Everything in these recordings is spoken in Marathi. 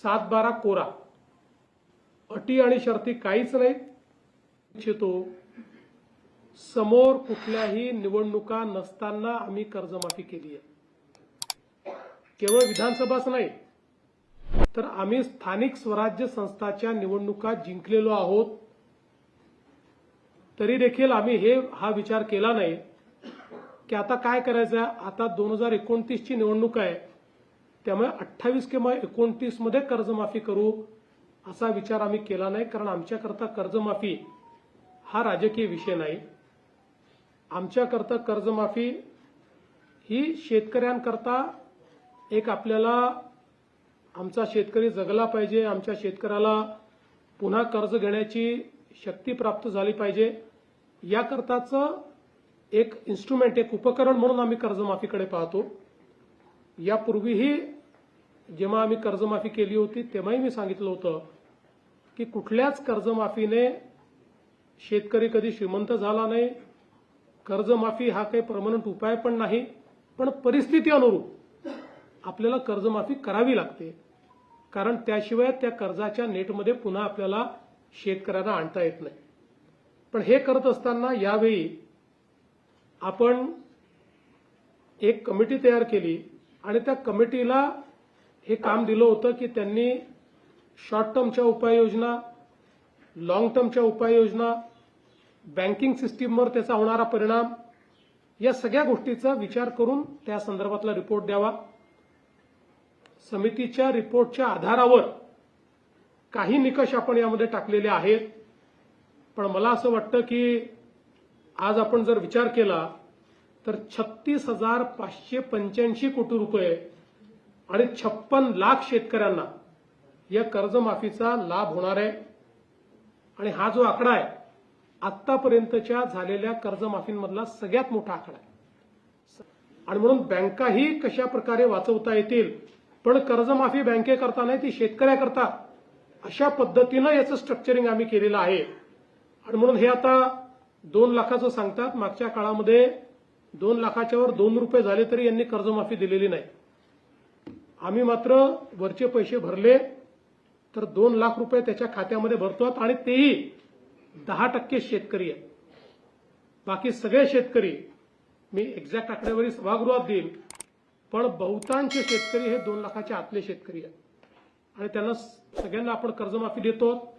7/12 कोरा, अटी आणि शर्ती काहीच नाही इच्छितो। समोर कुठल्याही निवडणुका नसताना आम्ही कर्जमाफी केली आहे। केवळ विधानसभाच नाही तर आम्ही स्थानिक स्वराज्य संस्थाच्या निवडणुका जिंकलेलो आहोत। तरी देखील आम्ही हा विचार केला नाही की आता काय करायचं आहे। आता 2029 ची निवडणूक आहे, त्यामुळे 28 किंवा 29 मध्ये कर्जमाफी करू असा विचार आम्ही केला नाही। कारण आमच्याकरता कर्जमाफी हा राजकीय विषय नाही। आमच्याकरता कर्जमाफी ही शेतकऱ्यांकरता एक आपल्याला आमचा शेतकरी जगला पाहिजे, आमच्या शेतकऱ्याला पुन्हा कर्ज घेण्याची शक्ती प्राप्त झाली पाहिजे, याकरताचं एक इन्स्ट्रुमेंट, एक उपकरण म्हणून आम्ही कर्जमाफीकडे पाहतो। यापूर्वीही जेव्हा आम्ही कर्जमाफी केली होती तेव्हाही मी सांगितलं होतं की कुठल्याच कर्जमाफीने शेतकरी कधी श्रीमंत झाला नाही। कर्जमाफी हा काही परमनंट उपाय पण नाही, पण परिस्थिती अनुरूप आपल्याला कर्जमाफी करावी लागते, कारण त्याशिवाय त्या कर्जाच्या नेटमध्ये पुन्हा आपल्याला शेतकऱ्यांना आणता येत नाही। पण हे करत असताना यावेळी आपण एक कमिटी तयार केली आणि त्या कमिटीला हे काम दिलं होतं की त्यांनी शॉर्ट टर्मच्या उपाययोजना, लॉंग टर्मच्या उपाययोजना, बँकिंग सिस्टीमवर त्याचा होणारा परिणाम, या सगळ्या गोष्टीचा विचार करून त्या संदर्भातला रिपोर्ट द्यावा। समितीच्या रिपोर्टच्या आधारावर काही निकष आपण यामध्ये टाकलेले आहेत। पण मला असं वाटतं की आज आपण जर विचार केला तर 36,585 कोटी रुपये आणि 56 लाख शेतकऱ्यांना या कर्जमाफीचा लाभ होणार आहे। आणि हा जो आकडा आहे आतापर्यंतच्या झालेल्या कर्जमाफींमधला सगळ्यात मोठा आकडा आहे। आणि म्हणून बँकाही कशा प्रकारे वाचवता येतील, पण कर्जमाफी बँकेकरता नाही, ती शेतकऱ्याकरता, अशा पद्धतीनं याचं स्ट्रक्चरिंग आम्ही केलेलं आहे। आणि म्हणून हे आता 2 लाखाचं सांगतात, मागच्या काळामध्ये 2 लाखाच्या वर 2 रुपये झाले तरी यांनी कर्जमाफी दिलेली नाही। आम्ही मात्र वरचे पैसे भरले तर 2 लाख रुपये त्याच्या खात्यामध्ये भरतो, आणि तेही 10% शेतकरी आहेत। बाकी सगळे शेतकरी मी एक्झॅक्ट आकडेवारी सभागृहात देईल, पण बहुतांश शेतकरी हे 2 लाखाच्या आतले शेतकरी आहेत आणि त्यांना सगळ्यांना आपण कर्जमाफी देतो।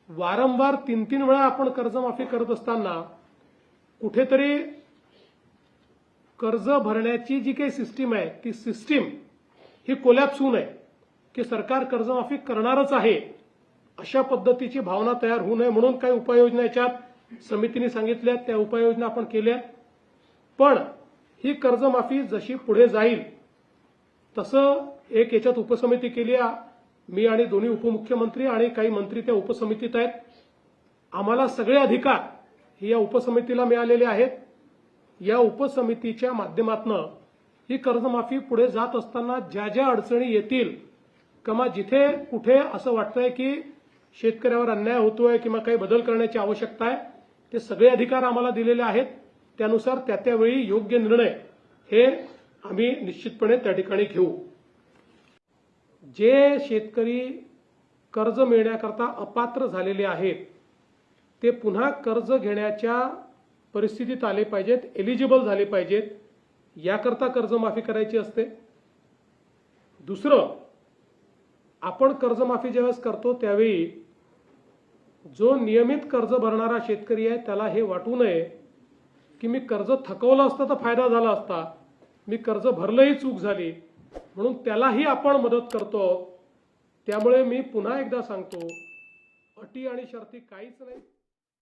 वारंवार 3-3 वेळा आपण कर्जमाफी करत असताना कुठेतरी कर्ज भरण्याची जी काही सिस्टीम आहे ती सिस्टीम ही कोलॅप्स होऊ नये, की सरकार कर्जमाफी करणारच आहे अशा पद्धतीची भावना तयार होऊ नये म्हणून काही उपाययोजना याच्यात समितीने सांगितल्या, त्या उपाययोजना आपण केल्या। पण ही कर्जमाफी जशी पुढे जाईल तसं एक याच्यात उपसमिती केली आहे। मी आणि दोन्ही उपमुख्यमंत्री आणि काही मंत्री त्या उपसमितीत आहेत। आम्हाला सगळे अधिकार हे या उपसमितीला मिळालेले आहेत। या उपसमितीच्या माध्यमातून ही कर्जमाफी पुढे जात असताना ज्या ज्या अडचणी येतील किंवा जिथे कुठे असं वाटतंय की शेतकऱ्यावर अन्याय होतोय किंवा काही बदल करण्याची आवश्यकता आहे, ते सगळे अधिकार आम्हाला दिलेले आहेत। त्यानुसार त्यावेळी योग्य निर्णय हे आम्ही निश्चितपणे त्या ठिकाणी घेऊ। जे शेतकरी कर्ज मिळण्याकरता अपात्र झालेले आहेत ते पुन्हा कर्ज घेण्याच्या परिस्थितीत आले पाहिजेत, एलिजिबल झाले पाहिजेत, याकरता कर्जमाफी करायची असते। दुसरं, आपण कर्जमाफी ज्यावेळेस करतो त्यावेळी जो नियमित कर्ज भरणारा शेतकरी आहे त्याला हे वाटू नये की मी कर्ज थकवलं असतं तर फायदा झाला असता, मी कर्ज भरलंही चूक झाली, म्हणून त्यालाही आपण मदत करतो। त्यामुळे मी पुन्हा एकदा सांगतो, अटी आणि शर्ती काहीच नाही।